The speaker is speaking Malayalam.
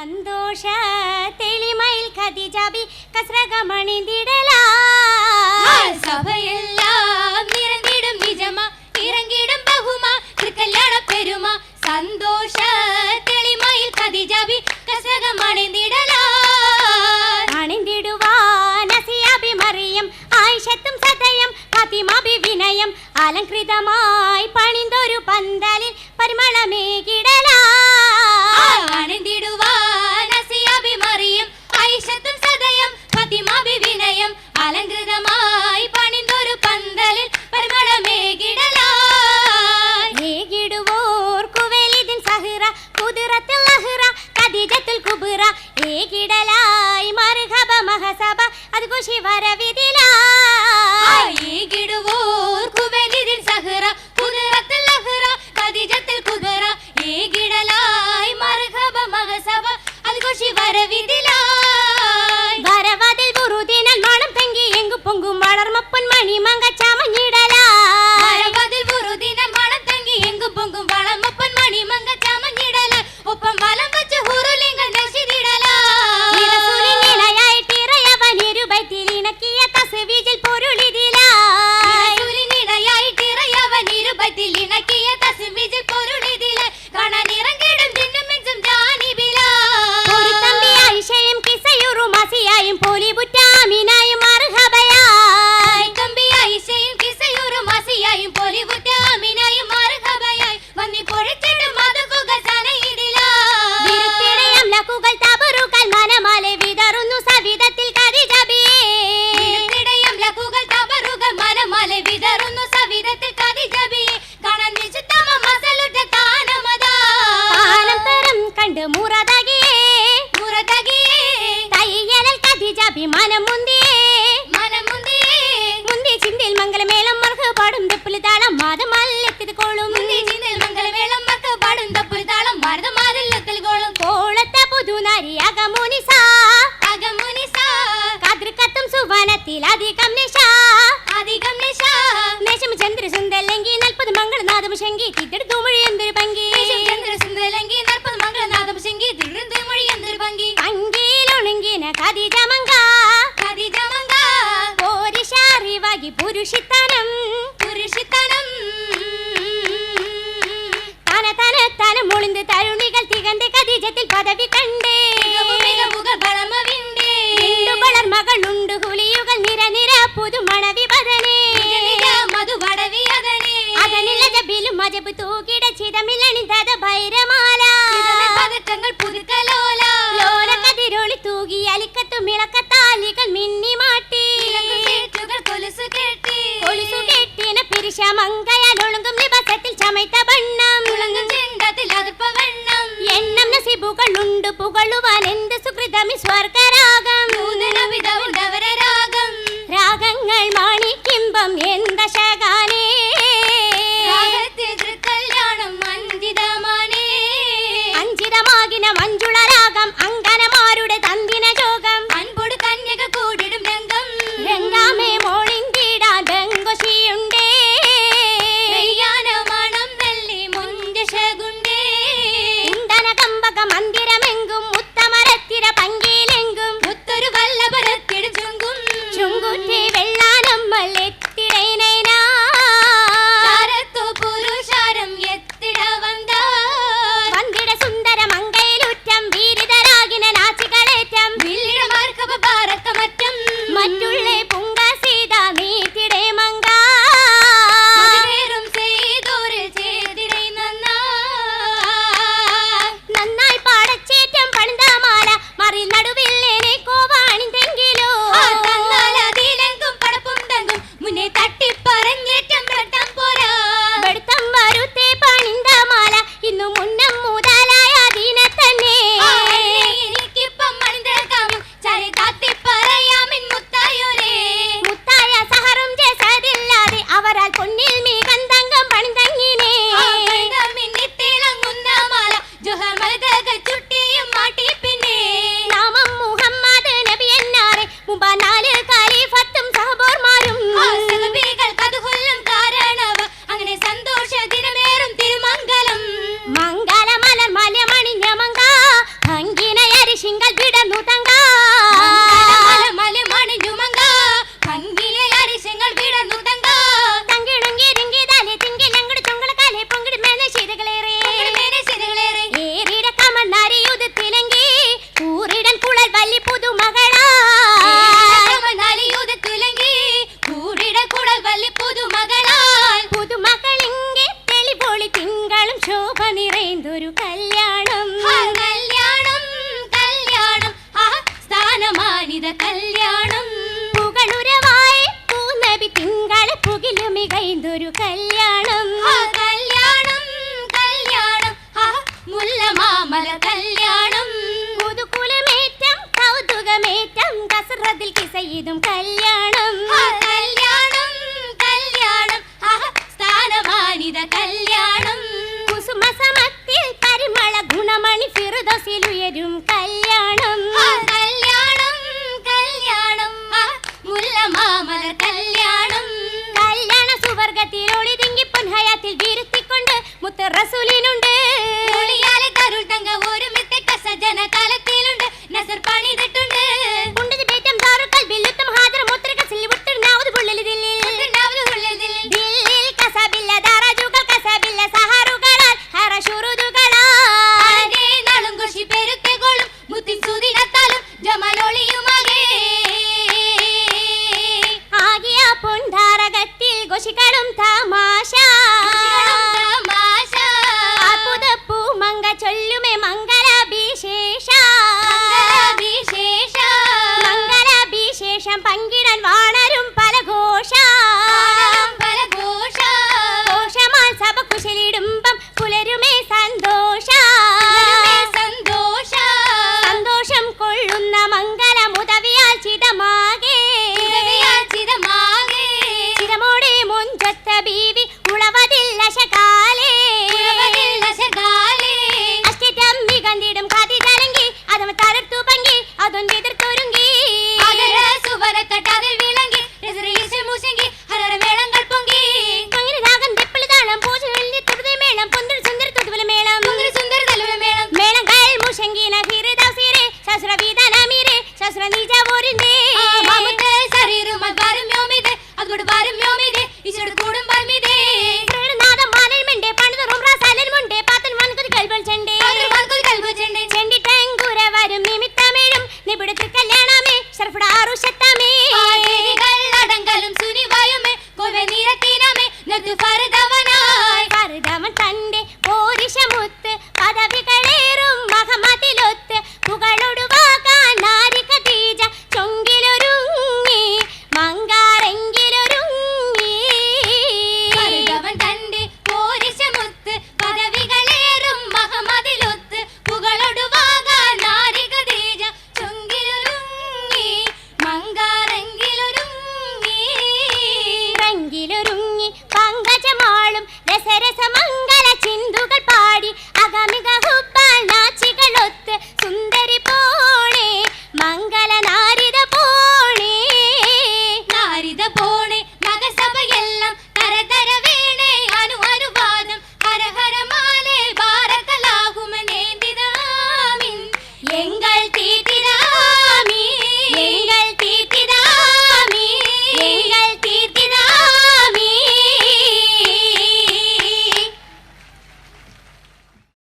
സന്തോഷ തെളിമയിൽ ഖദീജബി കസ്രകമണിന്തിടല സഭയെല്ലാം നിറഞ്ഞിടും നിജമ ഇറങ്ങിടും ബഹുമ കല്യാണ പെരുമ സന്തോഷ തെളിമയിൽ ഖദീജബി കസ്രകമണിന്തിടല അണിന്തിടുവാൻ നസിയബി മറിയം ആയിഷത്തും സദയം ഫാത്തിമ ബി വിനയം അലങ്കൃതമായി പണിന്തൊരു പന്തലിൽ പരിമളമേകിടല അണിന്തിടുവാൻ നസിയബി മറിയം ആയിഷത്തും സദയം ഫാത്തിമ ബി വിനയം അലങ്കൃതമായി പണിന്തൊരു പന്തലിൽ പരിമളമേകിടല ഏകിടുവോർക്കു വലിദിൻ സഹറ ഖുദ്റത്തുൽ അഹ്റ ഖദീജത്തുൽ കുബ്ര ഏകിടലായി മർഹബ മഹസബ അത് ഖുശി വരവിദില ഏകിടുവോർക്കു വലിദിൻ സഹറ ഖുദ്റത്തുൽ അഹ്റ ഖദീജത്തുൽ കുബ്ര ഏകിടലായി മർഹബ മഹസബ അത് ഖുശി വരവിദില വരവതിൽ ബുറുദിനാൽ മണം പെങ്കി എങ്കു പൊങ്കും വളർമപ്പൊൻ മണി മങ്ക ചമഞ്ഞിടല വരവതിൽ ബുറുദിനാൽ മണം പെങ്കി എങ്കു പൊങ്കും വളർമപ്പൊൻ മണി മങ്ക ചമഞ്ഞിടല ഒപ്പം വലം വെച്ച് ഹുറുലിംഗ നശിദിടല ഇരുബൈത്തിലിണക്കിയ തസ്വീജിൽ പൊരുളിതില ഇരുബൈത്തിലിണക്കിയ തസ്വീജിൽ പൊരുളിതില കാണാൻ ഇറങ്ങിടും ജിന്നും മിൻസും ജാനിബില ഒരു തമ്പി ആയിഷയും കിസയുറും അസിയായും പോലിബുറ്റ ആമിനായും മർഹബയായി തമ്പി ആയിഷയും കിസയുറും അസിയായും പോലിബുറ്റ ആമിനായും മർഹബയായി വന്നി പൊഴിച്ചിടും മധുകുകൾ സനയിതില വിരുത്തിടയം ലക്കുകൾ തബറുകൾ മനമാലെ വിതറുന്നു സവിധത്തിൽ ഖദീജബിയെ വിരുത്തിടയം ലക്കുകൾ തബറുകൾ മനമാലെ വിതറുന്നു സവിധത്തിൽ ഖദീജബിയെ കാണാൻ വിശുദ്ധമ മസലുറ്റ കാനമതാ പാനം തരം കണ്ട് മുറതകിയേ തയ്യലൽ ഖദീജബി മനമുന്തിയേ മുന്തി ചിന്തിൽ മംഗലമേളം മർഹ പാടും തെപ്പുലി താളം മാതമല്ലെത്തിത് കോളും മംഗലമേളം മക്ക പാടും തപ്പുലി താളം മരതമാരില്ലത്തിൽ കോളും കോളത്തെ പുതുനാരി അകമുനിസ കതിർക്കത്തും സുവനത്തിൽ അധികം നിശ നേശം ചന്ദ്ര സുന്ദരലെങ്കി 40 മംഗളനാദം ശങ്കി തിട്ടെടുത്തു മൊഴി എന്തൊരു പങ്കി അങ്കിയിലൊണങ്ങിന ഖദീജ മങ്ക പോരിഷാറിവാകി പുരുഷിത്തനം തന മുളിന്ത് തരുണികൾ തികന്റെ ഖദീജത്തിൽ പദവി കണ്ടേ വളർ മകളുണ്ട് ഹുലിയുകൾ നിര പുതുമണവി ബദനേ അതനില ജബിലും മജബ് തൂക്കിട ചിതമിലണിന്തത ഭൈരമാല ലോല കതിരൊളി തൂകി അലിക്കത്തു മിളക്കത്താലികൾ മിന്നി മാട്ടി കൊലുസു കെട്ടിന പിരിശ മങ്കയാലൊളുങ്കും ലിബസത്തിൽ ചമയ്ത്ത ബണ്ണം എണ്ണം നസിബുകളുണ്ട് പുകളുവാൻ എന്ത് സുകൃതമി സ്വർഗരാഗം രാഗങ്ങൾ മാണിക്കിമ്പം എന്തശകാനേ അഞ്ചിതമാകിന മഞ്ജുള രാഗം അങ്കനമാരുടെ തന്തിന ജോഗം അൻപൊട് കന്യക കൂടിടും രംഗം രംഗാമേ മോളിന്തിടാ ദങ്കൊശിയുണ്ടേ മണം നെല്ലി മുഞ്ചശകുണ്ടേ ഉണ്ടന കമ്പക മന്ദിരമെങ്കും മുത്തമരത്തിര പങ്കിയിലെങ്കും മുത്തൊരു വല്ലഭരത്തിടും കല്യാണം കല്യാണം കല്യാണം മുല്ലമാമല കല്യാണം കല്യാണ സുവർഗത്തിൽ ഒളിതിങ്ങി പൊൻഹയാത്തിൽ വീരുത്തിക്കൊണ്ട് മുത്ത് റസൂലിനുണ്ട് ഒളിയാലെ കരുൾ തങ്ക ഒരുമിത്തെ കസജന കാലത്തിലുണ്ട് നസർ പണിതിട്ടുണ്ട് ഉണ്ടത് ബേറ്റം ദാറു കൽബിൽ ഉത്തം ഹാജർ മുദ്രക സില്ലി വിട്ടുണ്ടാവത് പുള്ളിൽ ദില്ലിൽ ദില്ലിൽ കസബില്ല ദാറാജുകൾ കസബില്ല സഹാറുകളാൽ ഹറശുറുദുകളാൽ നാളും കുശി പെരുത്തുകളും മുത്തി സുദിനത്താലും ജമാലൊളിയുമാകെ ആകിയ പൊൻധാരകത്തിൽ ഘോഷികളും തമാശ അപ്പുതപ്പൂ മങ്ക ചൊല്ലുമേ മംഗളാഭിശേഷ മംഗളാഭിശേഷം പങ്കിടാൻ വാണരും പല ഘോഷ ഘോഷമാൻ സഭ കുശലിടുമ്പം പുലരുമേ സന്തോഷ സന്തോഷം കൊള്ളുന്ന മംഗളമുദവിയാൽ ചിതമാകെ ചിരമോടെ മുഞ്ചൊത്ത ബീവി ഉളവതിൽ അശകാലേ അഷ്ടമി കണ്ടിടും കാതി തലങ്കി അതും തരർത്തു പങ്കി അതൊന്നും എതിർത്തൊരുങ്ങി അങ്ങനെ രാഗം തെപ്പിളി താളം പൂജ തുടുതി മേളം പൊന്തൽ സുന്ദര തുടുവല മേളം മേളം കയൽ മുഷങ്കിന ഹിരദാസിരെ ശസ്ത്ര വീതനമീരെ ശസ്ത്ര നിജ പോരിന്തേ ശരീരം അത് ഭാരം യോമിത് അതുകൊണ്ട് ഭാരം യോമിത്